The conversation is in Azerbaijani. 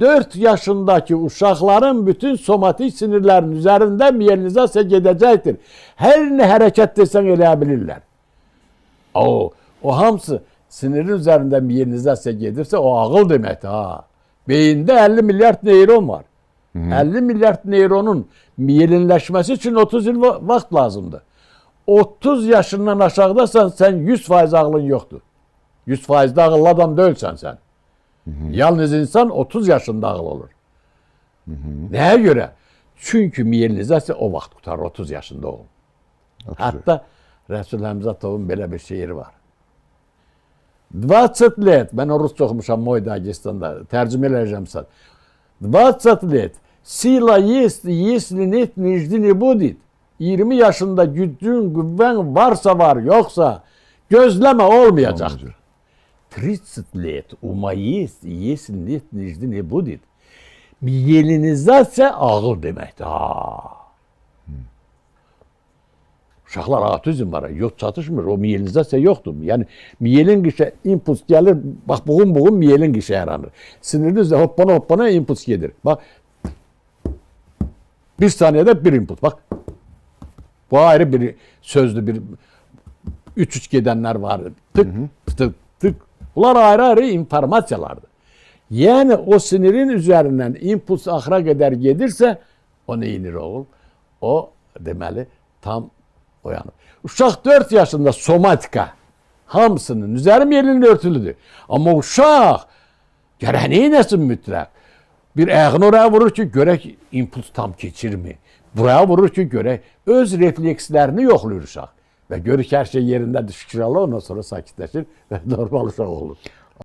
4 yaşındaki uşaqların bütün somatik sinirlərin üzərində miyelinizasiya gedəcəkdir. Hər nə hərəkət etsən eləyə bilirlər. O hamısı sinirin üzərində miyelinizasiya gedirsə o ağıl deməkdir. Ha. Beyində 50 milyard neyron var. 50 milyard neyronun miyelinləşməsi üçün 30 il vaxt lazımdır. 30 yaşından aşağıdasan sən 100% ağlın yoxdur. 100% ağıllı adam deyilsən sən. Yalnız insan 30 yaşında ağıl olur. Nəyə görə? Çünki miyelinizasiya o vaxt qutarır 30 yaşında olun. Hatta Resul Həmzatovun belə bir şeiri var. 20 let, ben o Rusça okumuşam Moy Dagestanda, tercüme edeceğim sana. 20 let, sila если нет, ничего не будет. 20 yaşında gücün, güven varsa var, yoksa gözleme olmayacaktır. 30 let, ума есть, если нет, ничего не будет. Miyelinizasiya ağıl deməkdir. Uşaqlar autizm var, yok çatışmır, o miyelinizasiya yoxdur. Yəni, miyelin qişə impuls gəlir, bax, buğun miyelin qişə yaranır. Sinirinizdə hoppana impuls gedir. Bax, bir saniyədə bir impuls, bax. Bu ayrı bir sözdür, bir 3-3 gedənlər var, tık. Bunlar ayrı informasiyalardır. Yəni, o sinirin üzərindən impuls axıra qədər gedirsə, o neyinir oğul? O, deməli, tam uyanır. Uşaq 4 yaşında somatika hamısının üzəri miyelin örtülüdür. Amma uşaq gərək neynəsin mütləq? Bir ayağını oraya vurur ki, görək impuls tam keçirmi? Buraya vurur ki, görək öz reflekslərini yoxluyur uşaq. Və görür ki, hər şey yerindədir, şükür Allah, ondan sonra sakitləşir və normal uşaq olur.